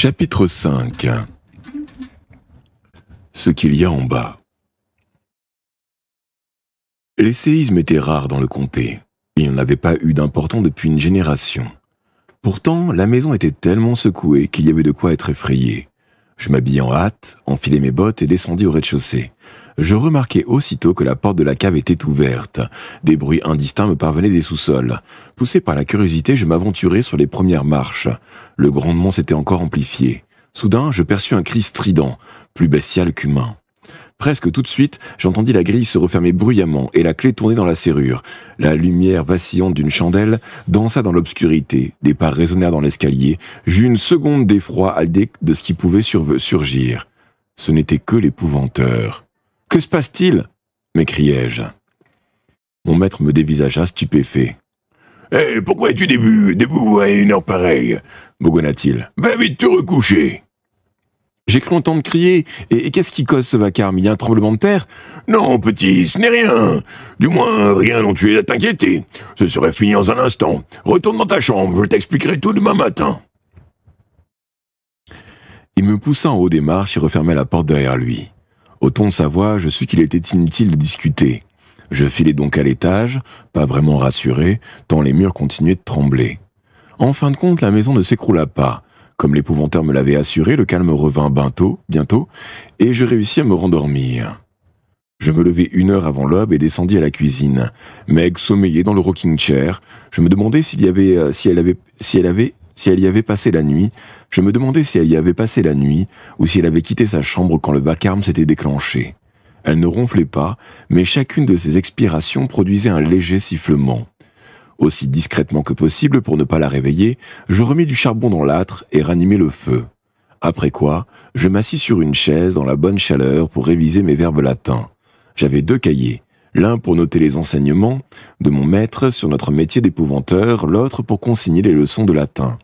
Chapitre 5. Ce qu'il y a en bas. Les séismes étaient rares dans le comté. Il n'y en avait pas eu d'important depuis une génération. Pourtant, la maison était tellement secouée qu'il y avait de quoi être effrayé. Je m'habillai en hâte, enfilai mes bottes et descendis au rez-de-chaussée. Je remarquai aussitôt que la porte de la cave était ouverte. Des bruits indistincts me parvenaient des sous-sols. Poussé par la curiosité, je m'aventurai sur les premières marches. Le grondement s'était encore amplifié. Soudain, je perçus un cri strident, plus bestial qu'humain. Presque tout de suite, j'entendis la grille se refermer bruyamment et la clé tourner dans la serrure. La lumière vacillante d'une chandelle dansa dans l'obscurité. Des pas résonnèrent dans l'escalier. J'eus une seconde d'effroi à l'idée de ce qui pouvait surgir. Ce n'était que l'épouvanteur. « Que se passe-t-il » m'écriai-je. Mon maître me dévisagea stupéfait. « Hé, pourquoi es-tu debout à une heure pareille » bougonna-t-il. « Va vite te recoucher !» J'ai cru entendre crier. Et qu'est-ce qui cause ce vacarme? Il y a un tremblement de terre? Non, petit, ce n'est rien. Du moins, rien dont tu es à t'inquiéter. Ce serait fini dans un instant. Retourne dans ta chambre, je t'expliquerai tout demain matin. Il me poussa en haut des marches et referma la porte derrière lui. Au ton de sa voix, je sus qu'il était inutile de discuter. Je filai donc à l'étage, pas vraiment rassuré, tant les murs continuaient de trembler. En fin de compte, la maison ne s'écroula pas. Comme l'épouvanteur me l'avait assuré, le calme revint bientôt, et je réussis à me rendormir. Je me levai 1 heure avant l'aube et descendis à la cuisine. Meg sommeillait dans le rocking chair. Je me demandais si elle y avait passé la nuit. Je me demandais si elle y avait passé la nuit, ou si elle avait quitté sa chambre quand le vacarme s'était déclenché. Elle ne ronflait pas, mais chacune de ses expirations produisait un léger sifflement. Aussi discrètement que possible pour ne pas la réveiller, je remis du charbon dans l'âtre et ranimai le feu. Après quoi, je m'assis sur une chaise dans la bonne chaleur pour réviser mes verbes latins. J'avais 2 cahiers, l'un pour noter les enseignements de mon maître sur notre métier d'épouvanteur, l'autre pour consigner les leçons de latin.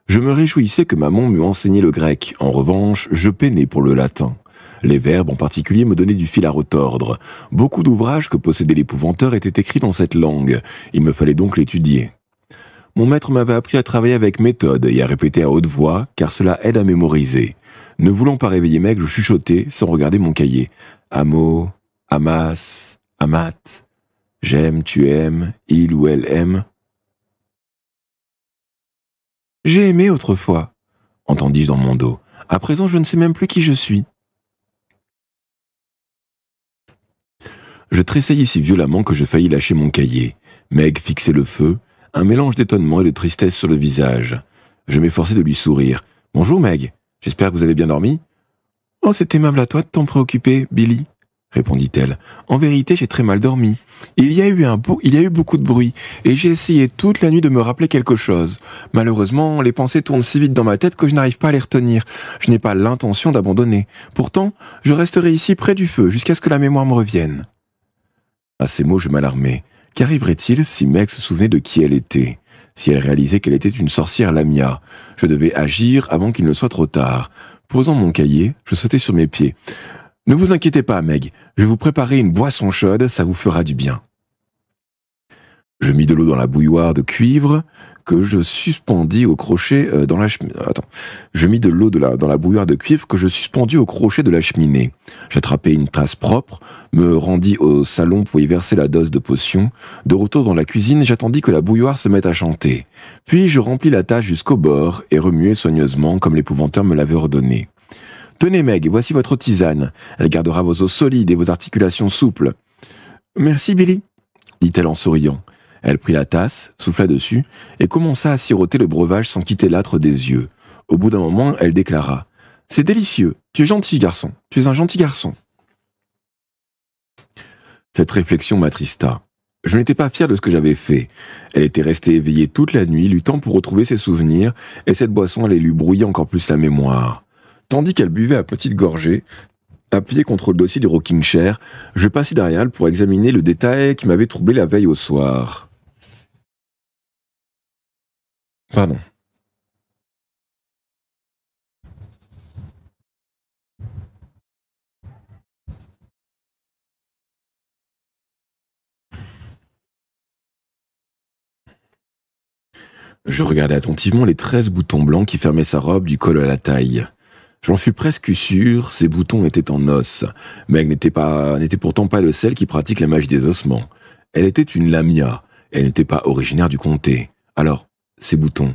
Je me réjouissais que maman m'eût enseigné le grec. En revanche, je peinais pour le latin. Les verbes en particulier me donnaient du fil à retordre. Beaucoup d'ouvrages que possédait l'épouvanteur étaient écrits dans cette langue. Il me fallait donc l'étudier. Mon maître m'avait appris à travailler avec méthode et à répéter à haute voix, car cela aide à mémoriser. Ne voulant pas réveiller Meg, je chuchotais sans regarder mon cahier. Amo, amas, amat. J'aime, tu aimes, il ou elle aime. J'ai aimé autrefois, entendis-je dans mon dos. À présent, je ne sais même plus qui je suis. Je tressaillis si violemment que je faillis lâcher mon cahier. Meg fixait le feu, un mélange d'étonnement et de tristesse sur le visage. Je m'efforçai de lui sourire. « Bonjour Meg, j'espère que vous avez bien dormi ?»« Oh, c'est aimable à toi de t'en préoccuper, Billy, » répondit-elle. « En vérité, j'ai très mal dormi. Il y a eu beaucoup de bruit, et j'ai essayé toute la nuit de me rappeler quelque chose. Malheureusement, les pensées tournent si vite dans ma tête que je n'arrive pas à les retenir. Je n'ai pas l'intention d'abandonner. Pourtant, je resterai ici près du feu jusqu'à ce que la mémoire me revienne. » À ces mots, je m'alarmai. Qu'arriverait-il si Meg se souvenait de qui elle était? Si elle réalisait qu'elle était une sorcière Lamia? Je devais agir avant qu'il ne soit trop tard. Posant mon cahier, je sautai sur mes pieds. « Ne vous inquiétez pas, Meg. Je vais vous préparer une boisson chaude, ça vous fera du bien. » Je mis de l'eau dans la bouilloire de cuivre que je suspendis au crochet Je mis de l'eau dans la bouilloire de cuivre que je suspendis au crochet de la cheminée. J'attrapai une tasse propre, me rendis au salon pour y verser la dose de potion. De retour dans la cuisine, j'attendis que la bouilloire se mette à chanter. Puis je remplis la tasse jusqu'au bord et remuai soigneusement comme l'épouvanteur me l'avait ordonné. « Tenez Meg, voici votre tisane. Elle gardera vos os solides et vos articulations souples. »« Merci Billy, » dit-elle en souriant. Elle prit la tasse, souffla dessus, et commença à siroter le breuvage sans quitter l'âtre des yeux. Au bout d'un moment, elle déclara « C'est délicieux, tu es gentil garçon, tu es un gentil garçon. » Cette réflexion m'attrista. Je n'étais pas fier de ce que j'avais fait. Elle était restée éveillée toute la nuit, luttant pour retrouver ses souvenirs, et cette boisson allait lui brouiller encore plus la mémoire. Tandis qu'elle buvait à petites gorgées, appuyé contre le dossier du rocking chair, je passai derrière elle pour examiner le détail qui m'avait troublé la veille au soir. Pardon. Je regardais attentivement les 13 boutons blancs qui fermaient sa robe du col à la taille. J'en fus presque sûr, ces boutons étaient en os. Meg n'était pourtant pas le seul qui pratique la magie des ossements. Elle était une lamia. Elle n'était pas originaire du comté. Alors, ces boutons,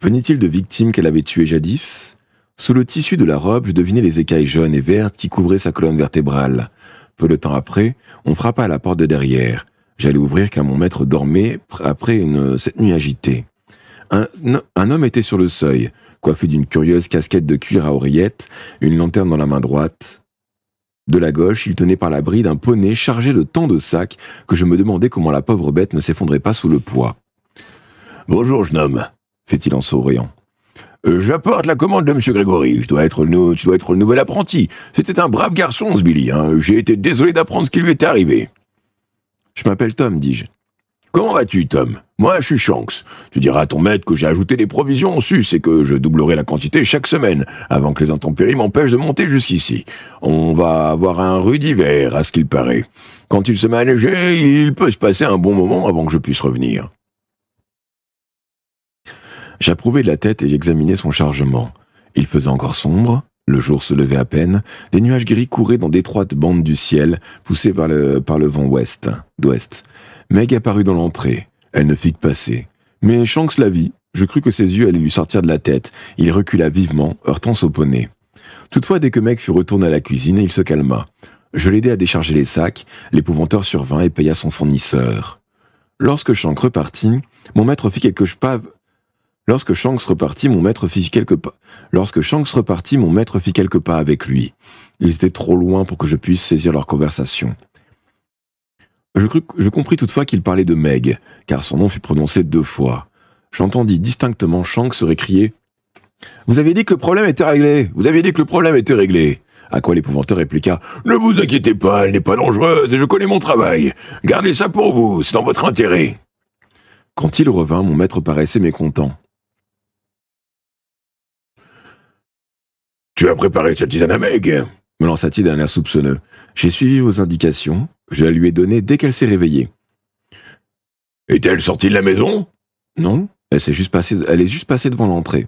venaient-ils de victimes qu'elle avait tuées jadis? Sous le tissu de la robe, je devinais les écailles jaunes et vertes qui couvraient sa colonne vertébrale. Peu de temps après, on frappa à la porte de derrière. J'allais ouvrir car mon maître dormait après cette nuit agitée. Un homme était sur le seuil, coiffé d'une curieuse casquette de cuir à oreillettes, une lanterne dans la main droite. De la gauche, il tenait par la bride un poney chargé de tant de sacs que je me demandais comment la pauvre bête ne s'effondrait pas sous le poids. « Bonjour, jeune homme, » fait-il en souriant. « J'apporte la commande de M. Grégory. Tu dois être le nouvel apprenti. C'était un brave garçon, ce Billy. J'ai été désolé d'apprendre ce qui lui était arrivé. »« Je m'appelle Tom, dis-je. »« Comment vas-tu, Tom? Moi, je suis Shanks. Tu diras à ton maître que j'ai ajouté des provisions en sus et que je doublerai la quantité chaque semaine, avant que les intempéries m'empêchent de monter jusqu'ici. On va avoir un rude hiver, à ce qu'il paraît. Quand il se met à neiger, il peut se passer un bon moment avant que je puisse revenir. » J'approuvais de la tête et j'examinais son chargement. Il faisait encore sombre, le jour se levait à peine, des nuages gris couraient dans d'étroites bandes du ciel, poussés par le vent d'ouest. Meg apparut dans l'entrée. Elle ne fit que passer. Mais Shanks la vit. Je crus que ses yeux allaient lui sortir de la tête. Il recula vivement, heurtant son poney. Toutefois, dès que Meg fut retourné à la cuisine, il se calma. Je l'aidai à décharger les sacs, l'épouvanteur survint et paya son fournisseur. Lorsque Shanks repartit, mon maître fit quelques pas avec lui. Ils étaient trop loin pour que je puisse saisir leur conversation. Je compris toutefois qu'il parlait de Meg, car son nom fut prononcé 2 fois. J'entendis distinctement Shanks se récrier « Vous aviez dit que le problème était réglé !» À quoi l'épouvanteur répliqua « Ne vous inquiétez pas, elle n'est pas dangereuse et je connais mon travail. Gardez ça pour vous, c'est dans votre intérêt. » Quand il revint, mon maître paraissait mécontent. « Tu as préparé cette tisane à Meg ?» me lança-t-il d'un air soupçonneux. J'ai suivi vos indications, je la lui ai donnée dès qu'elle s'est réveillée. « Est-elle sortie de la maison ?»« Non, elle est juste passée devant l'entrée. »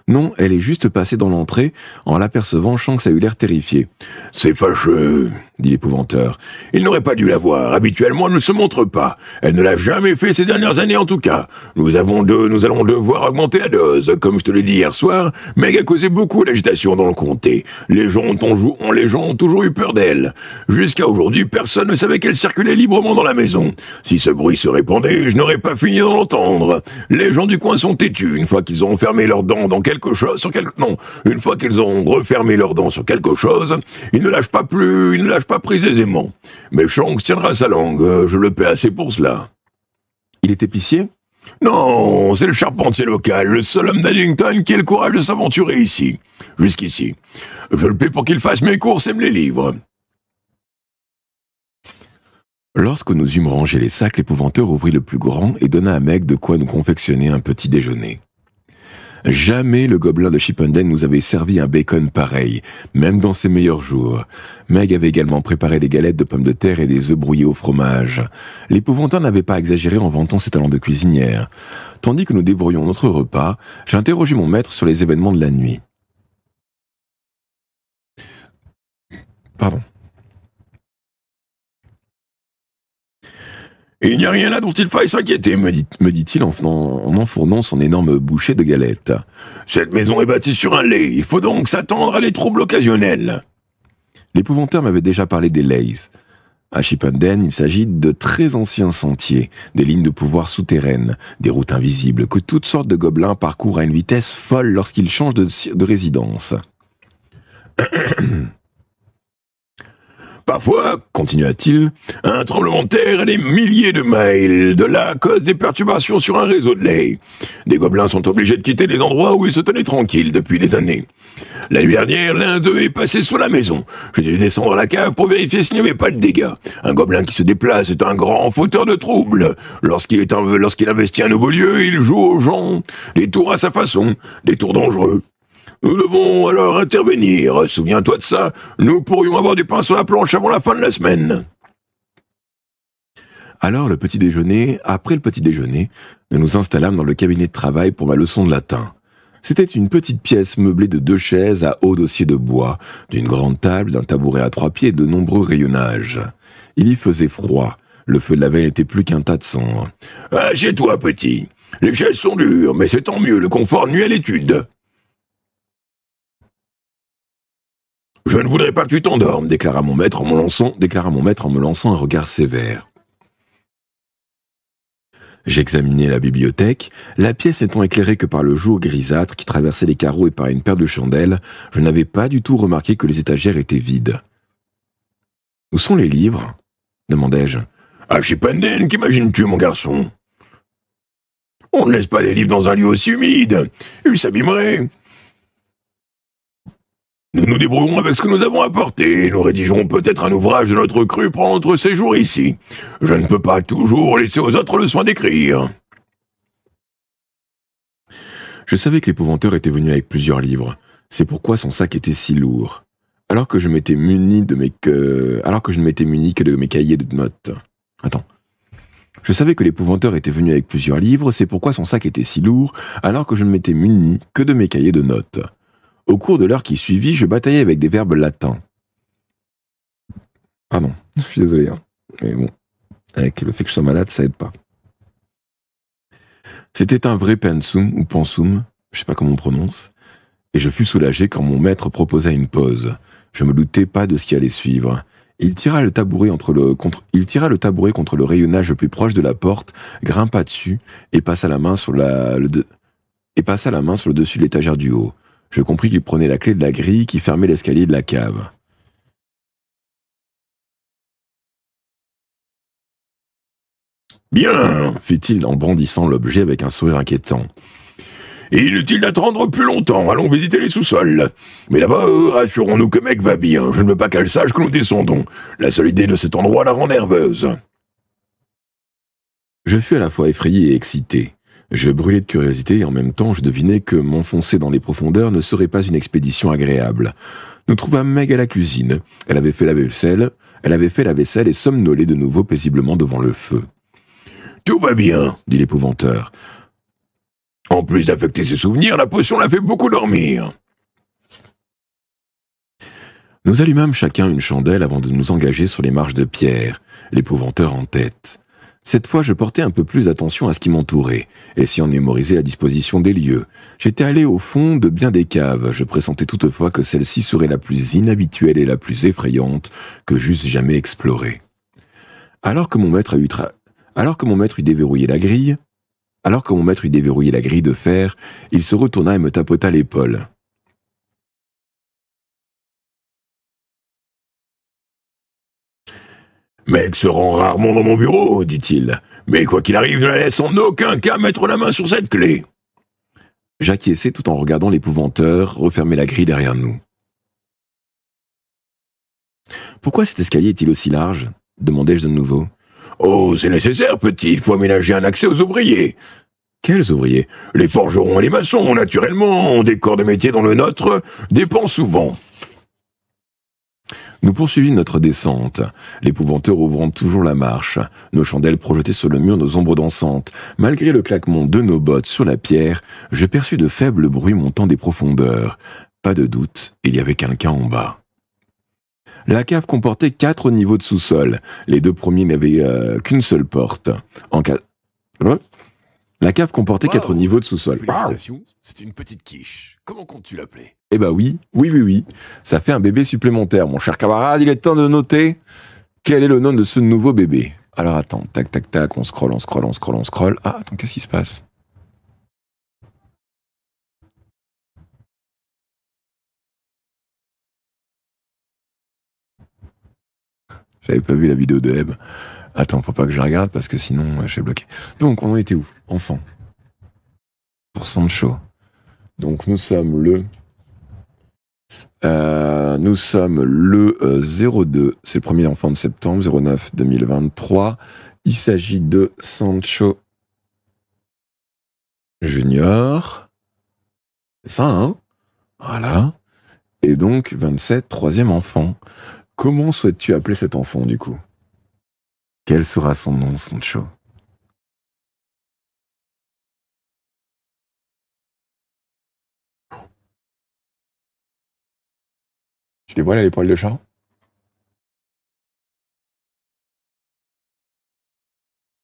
Non, elle est juste passée dans l'entrée. En l'apercevant, Shanks a eu l'air terrifié. « C'est fâcheux, » dit l'épouvanteur. « Il n'aurait pas dû la voir. Habituellement, elle ne se montre pas. Elle ne l'a jamais fait ces dernières années en tout cas. Nous allons devoir augmenter la dose. Comme je te l'ai dit hier soir, Meg a causé beaucoup d'agitation dans le comté. Les gens ont toujours eu peur d'elle. Jusqu'à aujourd'hui, personne ne savait qu'elle circulait librement dans la maison. Si ce bruit se répandait, je n'aurais pas fini d'en l'entendre. Les gens du coin sont têtus. Une fois qu'ils ont fermé leurs dents une fois qu'ils ont refermé leurs dents sur quelque chose, ils ne lâchent pas prise aisément. Mais Shanks tiendra sa langue, je le paie assez pour cela. Il est épicier? Non, c'est le charpentier local, le seul homme d'Addington qui ait le courage de s'aventurer ici. Jusqu'ici. Je le paie pour qu'il fasse mes courses et me les livre. Lorsque nous eûmes rangé les sacs, l'épouvanteur ouvrit le plus grand et donna à Meg de quoi nous confectionner un petit déjeuner. Jamais le gobelin de Chippenden nous avait servi un bacon pareil, même dans ses meilleurs jours. Meg avait également préparé des galettes de pommes de terre et des œufs brouillés au fromage. L'épouvanteur n'avait pas exagéré en vantant ses talents de cuisinière. Tandis que nous dévorions notre repas, j'interrogeai mon maître sur les événements de la nuit. « Il n'y a rien là dont il faille s'inquiéter, me dit-il en enfournant son énorme bouchée de galettes. Cette maison est bâtie sur un lait, il faut donc s'attendre à des troubles occasionnels. » L'épouvanteur m'avait déjà parlé des Lays. À Chippenden, il s'agit de très anciens sentiers, des lignes de pouvoir souterraines, des routes invisibles que toutes sortes de gobelins parcourent à une vitesse folle lorsqu'ils changent de résidence. Parfois, continua-t-il, un tremblement de terre est des milliers de miles de là cause des perturbations sur un réseau de lait. Des gobelins sont obligés de quitter les endroits où ils se tenaient tranquilles depuis des années. La nuit dernière, l'un d'eux est passé sous la maison. J'ai dû descendre à la cave pour vérifier s'il n'y avait pas de dégâts. Un gobelin qui se déplace est un grand fauteur de troubles. Lorsqu'il investit un nouveau lieu, il joue aux gens des tours à sa façon, des tours dangereux. Nous devons alors intervenir. Souviens-toi de ça. Nous pourrions avoir du pain sur la planche avant la fin de la semaine. Alors, après le petit déjeuner, nous nous installâmes dans le cabinet de travail pour ma leçon de latin. C'était une petite pièce meublée de 2 chaises à haut dossier de bois, d'une grande table, d'un tabouret à 3 pieds et de nombreux rayonnages. Il y faisait froid. Le feu de la veille n'était plus qu'un tas de cendres. « Assieds-toi, petit. Les chaises sont dures, mais c'est tant mieux, le confort nuit à l'étude. » « Je ne voudrais pas que tu t'endormes, » déclara mon maître en me lançant un regard sévère. J'examinai la bibliothèque, la pièce n'étant éclairée que par le jour grisâtre qui traversait les carreaux et par une paire de chandelles, je n'avais pas du tout remarqué que les étagères étaient vides. « Où sont les livres ?» demandai-je. « À chez Penden, qu'imagines-tu, mon garçon ? On ne laisse pas les livres dans un lieu aussi humide. Ils s'abîmeraient. Nous nous débrouillerons avec ce que nous avons apporté. Nous rédigerons peut-être un ouvrage de notre cru pour notre séjour ici. Je ne peux pas toujours laisser aux autres le soin d'écrire. » Je savais que l'épouvanteur était venu avec plusieurs livres. C'est pourquoi son sac était si lourd. Alors que je ne m'étais muni que de mes cahiers de notes. Je savais que l'épouvanteur était venu avec plusieurs livres, c'est pourquoi son sac était si lourd, alors que je ne m'étais muni que de mes cahiers de notes. Au cours de l'heure qui suivit, je bataillais avec des verbes latins. Pardon, je suis désolé, mais bon, avec le fait que je sois malade, ça aide pas. C'était un vrai pensum, ou pensum, je sais pas comment on prononce, et je fus soulagé quand mon maître proposa une pause. Je me doutais pas de ce qui allait suivre. Il tira le tabouret contre le rayonnage le plus proche de la porte, grimpa dessus, et passa la main sur le dessus de l'étagère du haut. Je compris qu'il prenait la clé de la grille qui fermait l'escalier de la cave. « Bien !» fit-il en brandissant l'objet avec un sourire inquiétant. « Inutile d'attendre plus longtemps, allons visiter les sous-sols. Mais là-bas, rassurons-nous que Meg va bien, je ne veux pas qu'elle sache que nous descendons. La seule idée de cet endroit la rend nerveuse. » Je fus à la fois effrayé et excité. Je brûlais de curiosité et en même temps je devinais que m'enfoncer dans les profondeurs ne serait pas une expédition agréable. Nous trouvâmes Meg à la cuisine. Elle avait fait la vaisselle et somnolait de nouveau paisiblement devant le feu. « Tout va bien, » dit l'épouvanteur. « En plus d'affecter ses souvenirs, la potion l'a fait beaucoup dormir. » Nous allumâmes chacun une chandelle avant de nous engager sur les marches de pierre, l'épouvanteur en tête. Cette fois, je portais un peu plus attention à ce qui m'entourait, essayant de mémoriser la disposition des lieux. J'étais allé au fond de bien des caves, je pressentais toutefois que celle-ci serait la plus inhabituelle et la plus effrayante que j'eusse jamais explorée. Alors que mon maître eut déverrouillé la grille de fer, il se retourna et me tapota l'épaule. « Meg se rend rarement dans mon bureau, dit-il. Mais quoi qu'il arrive, je ne la laisse en aucun cas mettre la main sur cette clé. » J'acquiesçai tout en regardant l'épouvanteur refermer la grille derrière nous. « Pourquoi cet escalier est-il aussi large ?» demandai-je de nouveau. « Oh, c'est nécessaire, petit, il faut aménager un accès aux ouvriers. » « Quels ouvriers ?»« Les forgerons et les maçons, naturellement, des corps de métier dont le nôtre dépend souvent. » Nous poursuivîmes notre descente, l'épouvanteur ouvrant toujours la marche, nos chandelles projetaient sur le mur nos ombres dansantes. Malgré le claquement de nos bottes sur la pierre, je perçus de faibles bruits montant des profondeurs. Pas de doute, il y avait quelqu'un en bas. La cave comportait 4 niveaux de sous-sol. Les 2 premiers n'avaient qu'une seule porte. La cave comportait 4 niveaux de sous-sol. Félicitations, c'est une petite quiche. Comment comptes-tu l'appeler ? Eh ben oui. Ça fait un bébé supplémentaire, mon cher camarade. Il est temps de noter quel est le nom de ce nouveau bébé. Alors attends, tac, on scrolle. Ah, attends, qu'est-ce qui se passe ? J'avais pas vu la vidéo de Eb. Attends, faut pas que je regarde parce que sinon je suis bloqué. Donc, on en était où ? Enfant. Pour Sancho. Donc, nous sommes le 02, c'est le premier enfant de septembre, 09 2023. Il s'agit de Sancho Junior. C'est ça, hein ? Voilà. Et donc, 27, troisième enfant. Comment souhaites-tu appeler cet enfant, du coup ? Quel sera son nom, Sancho? Tu les vois là, les poils de chat?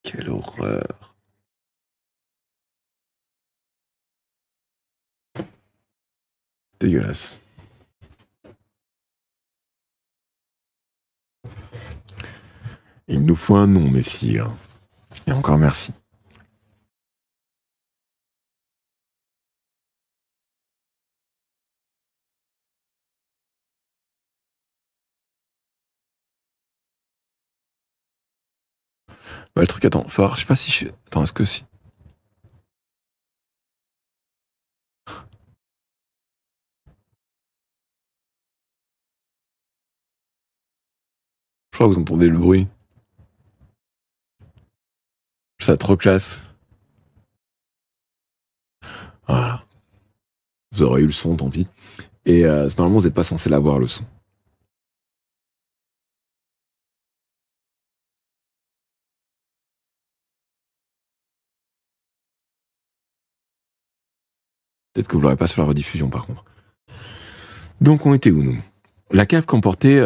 Quelle horreur. Dégueulasse. Il nous faut un nom, messire. Et encore merci. Bah, le truc, attends, je sais pas si je... Attends, est-ce que si... Je crois que vous entendez le bruit. Ça trop classe. Voilà. Vous aurez eu le son, tant pis. Et normalement, vous n'êtes pas censé l'avoir, le son. Peut-être que vous l'aurez pas sur la rediffusion, par contre. Donc, on était où, nous? La cave comportait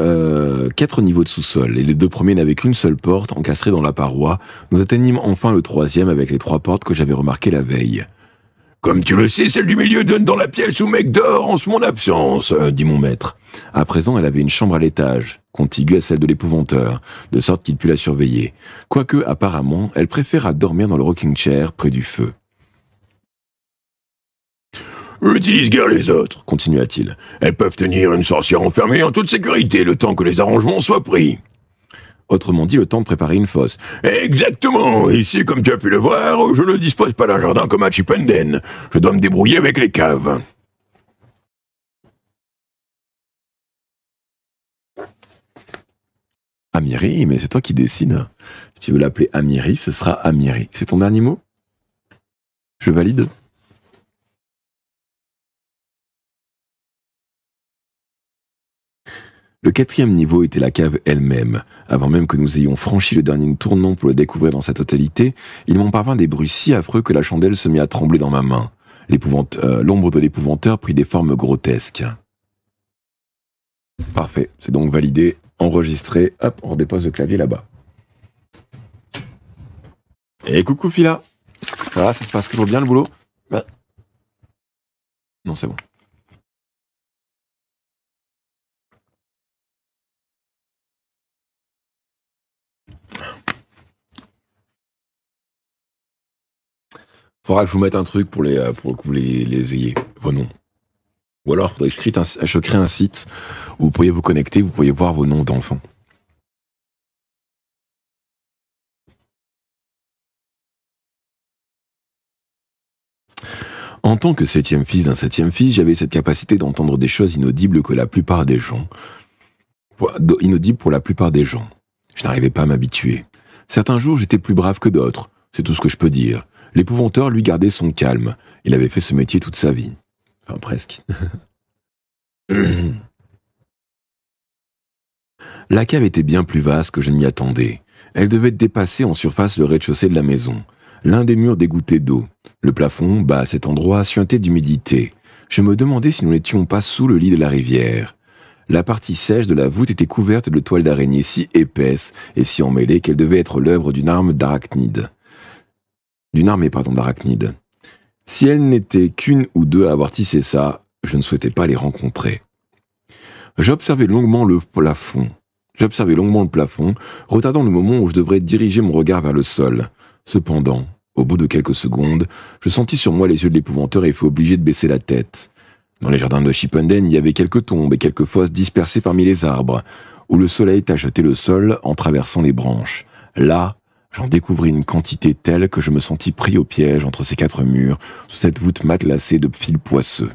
4 niveaux de sous-sol, et les 2 premiers n'avaient qu'une seule porte encastrée dans la paroi. Nous atteignîmes enfin le 3e avec les 3 portes que j'avais remarquées la veille. « Comme tu le sais, celle du milieu donne dans la pièce où mec dort en mon absence, dit mon maître. À présent, elle avait une chambre à l'étage, contiguë à celle de l'épouvanteur, de sorte qu'il put la surveiller. Quoique, apparemment, elle préféra dormir dans le rocking chair près du feu. « Utilise guère les autres, continua-t-il. Elles peuvent tenir une sorcière enfermée en toute sécurité le temps que les arrangements soient pris. » Autrement dit, le temps de préparer une fosse. « Exactement. Ici, comme tu as pu le voir, je ne dispose pas d'un jardin comme à Chipenden. Je dois me débrouiller avec les caves. » Amiri, mais c'est toi qui décides. Si tu veux l'appeler Amiri, ce sera Amiri. C'est ton dernier mot? Je valide. Le 4e niveau était la cave elle-même. Avant même que nous ayons franchi le dernier tournant pour le découvrir dans sa totalité, il m'en parvint des bruits si affreux que la chandelle se mit à trembler dans ma main. L'ombre de l'épouvanteur prit des formes grotesques. Parfait, c'est donc validé, enregistré. Hop, on redépose le clavier là-bas. Et coucou Phila. Ça va, ça se passe toujours bien le boulot? Bah. Non, c'est bon. Faudra que je vous mette un truc pour que vous les ayez, vos noms. Ou alors, faudrait que je crée un site où vous pourriez vous connecter, vous pourriez voir vos noms d'enfants. En tant que 7e fils d'un 7e fils, j'avais cette capacité d'entendre des choses inaudibles que la plupart des gens. Inaudibles pour la plupart des gens. Je n'arrivais pas à m'habituer. Certains jours, j'étais plus brave que d'autres. C'est tout ce que je peux dire. L'épouvanteur, lui, gardait son calme. Il avait fait ce métier toute sa vie. Enfin, presque. La cave était bien plus vaste que je ne m'y attendais. Elle devait dépasser en surface le rez-de-chaussée de la maison. L'un des murs dégouttait d'eau. Le plafond, bas à cet endroit, suintait d'humidité. Je me demandais si nous n'étions pas sous le lit de la rivière. La partie sèche de la voûte était couverte de toiles d'araignée si épaisses et si emmêlées qu'elle devait être l'œuvre d'une armée d'arachnides. Si elles n'étaient qu'une ou deux à avoir tissé ça, je ne souhaitais pas les rencontrer. J'observais longuement le plafond, retardant le moment où je devrais diriger mon regard vers le sol. Cependant, au bout de quelques secondes, je sentis sur moi les yeux de l'épouvanteur et fus obligé de baisser la tête. Dans les jardins de Chipenden, il y avait quelques tombes et quelques fosses dispersées parmi les arbres, où le soleil tachetait le sol en traversant les branches. Là, j'en découvris une quantité telle que je me sentis pris au piège entre ces 4 murs, sous cette voûte matelassée de fils poisseux.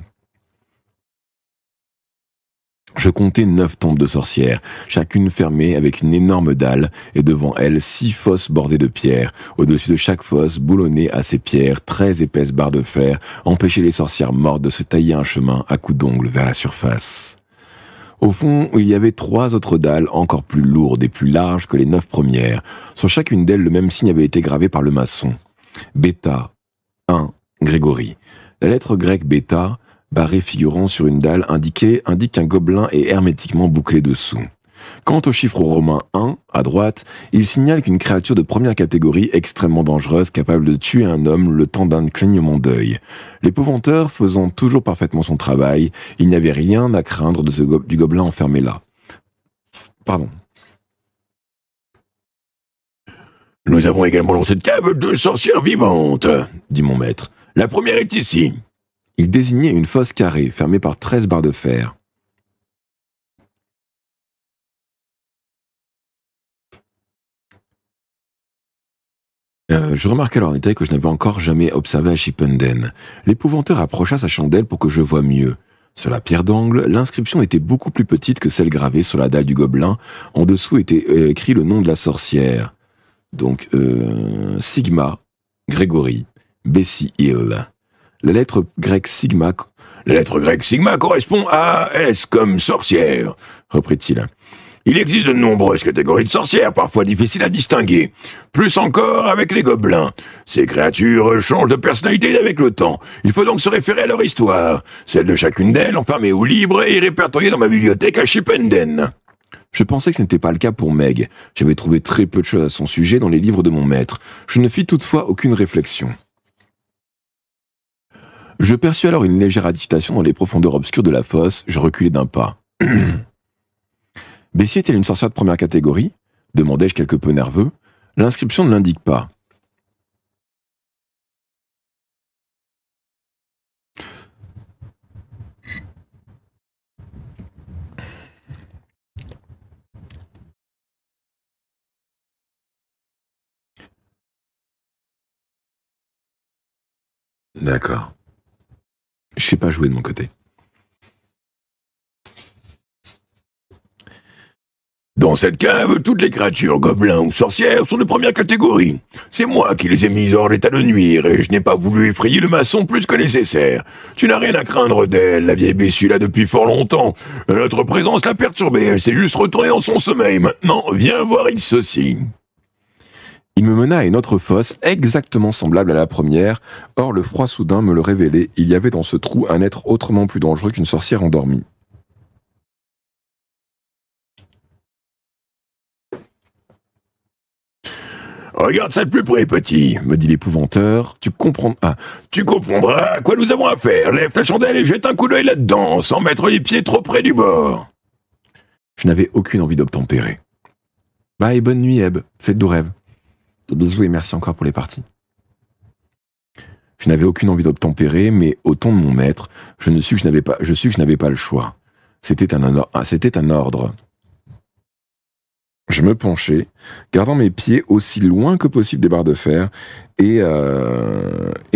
Je comptai 9 tombes de sorcières, chacune fermée avec une énorme dalle, et devant elle 6 fosses bordées de pierres. Au-dessus de chaque fosse, boulonnées à ces pierres, très épaisses barres de fer, empêchaient les sorcières mortes de se tailler un chemin à coups d'ongles vers la surface. Au fond, il y avait 3 autres dalles encore plus lourdes et plus larges que les 9 premières. Sur chacune d'elles, le même signe avait été gravé par le maçon. Bêta, 1, Grégory. La lettre grecque bêta, barrée figurant sur une dalle, indique qu'un gobelin est hermétiquement bouclé dessous. Quant au chiffre romain 1, à droite, il signale qu'une créature de première catégorie extrêmement dangereuse capable de tuer un homme le temps d'un clignement d'œil. L'épouvanteur faisant toujours parfaitement son travail, il n'y avait rien à craindre du gobelin enfermé là. Pardon. Nous avons également dans cette cave 2 sorcières vivantes, dit mon maître. La première est ici. Il désignait une fosse carrée, fermée par 13 barres de fer. Je remarquai alors en détail que je n'avais encore jamais observé à Chipenden. L'épouvanteur approcha sa chandelle pour que je voie mieux. Sur la pierre d'angle, l'inscription était beaucoup plus petite que celle gravée sur la dalle du gobelin. En dessous était écrit le nom de la sorcière. Donc, Sigma, Grégory, Bessie Hill. La lettre grecque Sigma correspond à S comme sorcière, reprit-il. Il existe de nombreuses catégories de sorcières, parfois difficiles à distinguer. Plus encore avec les gobelins. Ces créatures changent de personnalité avec le temps. Il faut donc se référer à leur histoire. Celle de chacune d'elles, enfermée ou libre, est répertoriée dans ma bibliothèque à Chipenden. Je pensais que ce n'était pas le cas pour Meg. J'avais trouvé très peu de choses à son sujet dans les livres de mon maître. Je ne fis toutefois aucune réflexion. Je perçus alors une légère agitation dans les profondeurs obscures de la fosse. Je reculai d'un pas. Bessie est-elle une sorcière de première catégorie ? Demandai-je quelque peu nerveux. L'inscription ne l'indique pas. D'accord. Je sais pas jouer de mon côté. Dans cette cave, toutes les créatures, gobelins ou sorcières, sont de première catégorie. C'est moi qui les ai mises hors l'état de nuire, et je n'ai pas voulu effrayer le maçon plus que nécessaire. Tu n'as rien à craindre d'elle, la vieille Bessie là depuis fort longtemps. Notre présence l'a perturbée, elle s'est juste retournée dans son sommeil. Maintenant, viens voir ceci. Il me mena à une autre fosse, exactement semblable à la première. Or, le froid soudain me le révélait. Il y avait dans ce trou un être autrement plus dangereux qu'une sorcière endormie. Regarde ça de plus près, petit, me dit l'épouvanteur. Tu comprendras à quoi nous avons affaire. Lève ta chandelle et jette un coup d'œil là-dedans, sans mettre les pieds trop près du bord. Je n'avais aucune envie d'obtempérer. Bye, bonne nuit, Eb. Faites de rêves. Des bisous et merci encore pour les parties. Je n'avais aucune envie d'obtempérer, mais au ton de mon maître, je sus que je n'avais pas le choix. C'était un ordre. Je me penchai, gardant mes pieds aussi loin que possible des barres de fer, et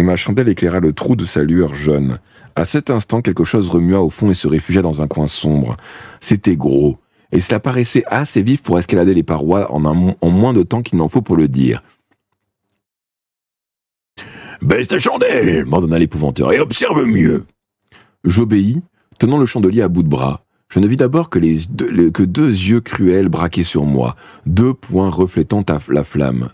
ma chandelle éclaira le trou de sa lueur jaune. À cet instant, quelque chose remua au fond et se réfugia dans un coin sombre. C'était gros, et cela paraissait assez vif pour escalader les parois en moins de temps qu'il n'en faut pour le dire. « Baisse ta chandelle !» m'ordonna l'épouvanteur, « et observe mieux !» J'obéis, tenant le chandelier à bout de bras. Je ne vis d'abord que deux yeux cruels braqués sur moi, 2 points reflétant la flamme.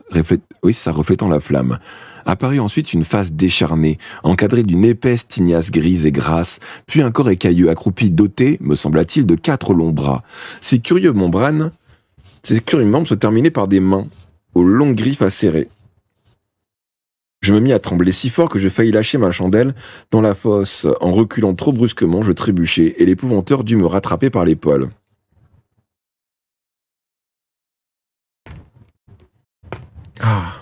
Reflétant la flamme. Apparut ensuite une face décharnée, encadrée d'une épaisse tignasse grise et grasse, puis un corps écailleux accroupi doté, me sembla-t-il, de 4 longs bras. Ces curieux membres se terminaient par des mains, aux longues griffes acérées. Je me mis à trembler si fort que je faillis lâcher ma chandelle dans la fosse. En reculant trop brusquement, je trébuchai, et l'épouvanteur dut me rattraper par l'épaule. Ah.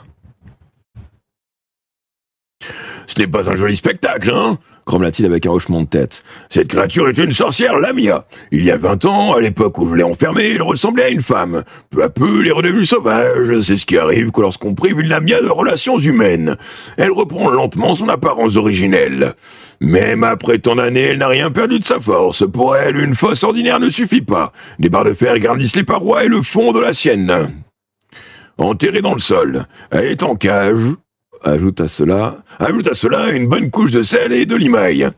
Ce n'est pas un joli spectacle, hein ? Grommela-t-il avec un hochement de tête. Cette créature est une sorcière Lamia. Il y a 20 ans, à l'époque où je l'ai enfermée, elle ressemblait à une femme. Peu à peu, elle est redevenue sauvage. C'est ce qui arrive que lorsqu'on prive une Lamia de relations humaines. Elle reprend lentement son apparence originelle. Même après tant d'années, elle n'a rien perdu de sa force. Pour elle, une fosse ordinaire ne suffit pas. Des barres de fer garnissent les parois et le fond de la sienne. Enterrée dans le sol, elle est en cage. Ajoute à cela une bonne couche de sel et de limaille.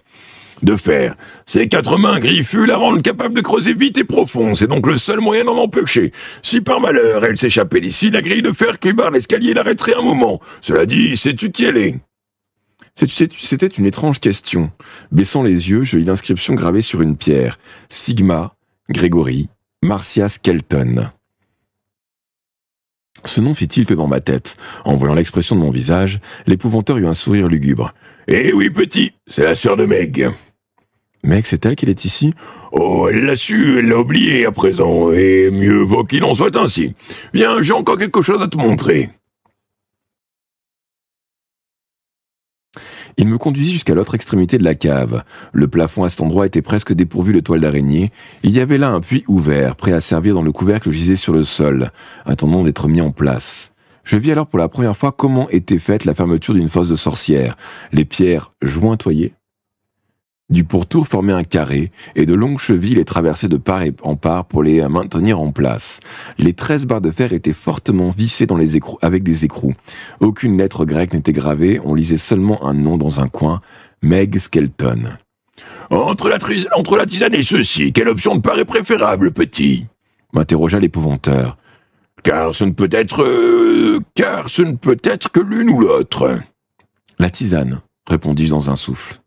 De fer. Ses 4 mains griffues la rendent capable de creuser vite et profond, c'est donc le seul moyen d'en empêcher. Si par malheur elle s'échappait d'ici, la grille de fer qui barre l'escalier l'arrêterait un moment. Cela dit, sais-tu qui elle est? C'était une étrange question. Baissant les yeux, je lis l'inscription gravée sur une pierre. Sigma, Grégory, Marcia Skelton. Ce nom fit tilt dans ma tête. En voyant l'expression de mon visage, l'épouvanteur eut un sourire lugubre. « Eh oui, petit, c'est la sœur de Meg. » Meg, c'est elle qui est ici? Oh, elle l'a su, elle l'a oublié à présent, et mieux vaut qu'il en soit ainsi. Viens, j'ai encore quelque chose à te montrer. Il me conduisit jusqu'à l'autre extrémité de la cave. Le plafond à cet endroit était presque dépourvu de toiles d'araignée. Il y avait là un puits ouvert, prêt à servir dont le couvercle gisait sur le sol, attendant d'être mis en place. Je vis alors pour la première fois comment était faite la fermeture d'une fosse de sorcière. Les pierres jointoyées du pourtour formaient un carré, et de longues chevilles les traversaient de part et en part pour les maintenir en place. Les 13 barres de fer étaient fortement vissées dans les écrous, avec des écrous. Aucune lettre grecque n'était gravée, on lisait seulement un nom dans un coin, Meg Skelton. Entre la tisane et ceci, quelle option te paraît préférable, petit? M'interrogea l'épouvanteur. Car ce ne peut être que l'une ou l'autre. La tisane, répondis-je dans un souffle.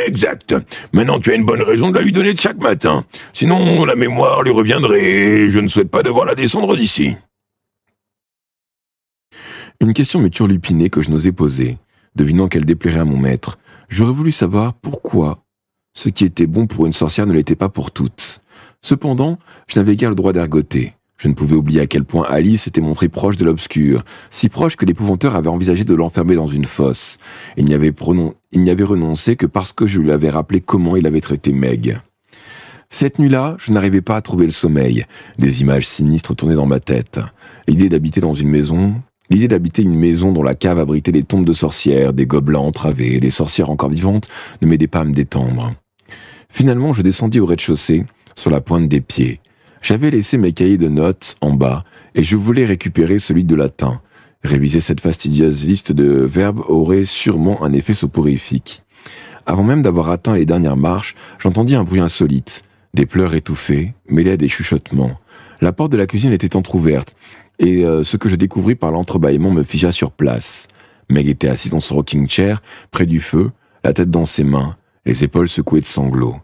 Exact. Maintenant, tu as une bonne raison de la lui donner de chaque matin. Sinon, la mémoire lui reviendrait et je ne souhaite pas devoir la descendre d'ici. Une question me turlupinait que je n'osais poser, devinant qu'elle déplairait à mon maître. J'aurais voulu savoir pourquoi ce qui était bon pour une sorcière ne l'était pas pour toutes. Cependant, je n'avais guère le droit d'ergoter. Je ne pouvais oublier à quel point Alice s'était montrée proche de l'obscur, si proche que l'épouvanteur avait envisagé de l'enfermer dans une fosse. Il n'y avait renoncé que parce que je lui avais rappelé comment il avait traité Meg. Cette nuit-là, je n'arrivais pas à trouver le sommeil. Des images sinistres tournaient dans ma tête. L'idée d'habiter une maison dont la cave abritait des tombes de sorcières, des gobelins entravés, des sorcières encore vivantes, ne m'aidait pas à me détendre. Finalement, je descendis au rez-de-chaussée, sur la pointe des pieds. J'avais laissé mes cahiers de notes en bas, et je voulais récupérer celui de latin. Réviser cette fastidieuse liste de verbes aurait sûrement un effet soporifique. Avant même d'avoir atteint les dernières marches, j'entendis un bruit insolite. Des pleurs étouffés, mêlés à des chuchotements. La porte de la cuisine était entr'ouverte, et ce que je découvris par l'entrebâillement me figea sur place. Meg était assise dans son rocking chair, près du feu, la tête dans ses mains, les épaules secouées de sanglots.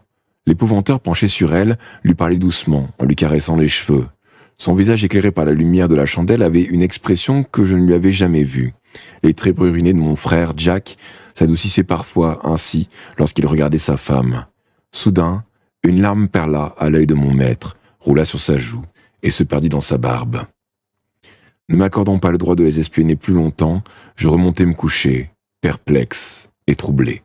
L'épouvanteur penché sur elle lui parlait doucement, en lui caressant les cheveux. Son visage éclairé par la lumière de la chandelle avait une expression que je ne lui avais jamais vue. Les traits brunés de mon frère Jack s'adoucissaient parfois ainsi lorsqu'il regardait sa femme. Soudain, une larme perla à l'œil de mon maître, roula sur sa joue et se perdit dans sa barbe. Ne m'accordant pas le droit de les espionner plus longtemps, je remontai me coucher, perplexe et troublé.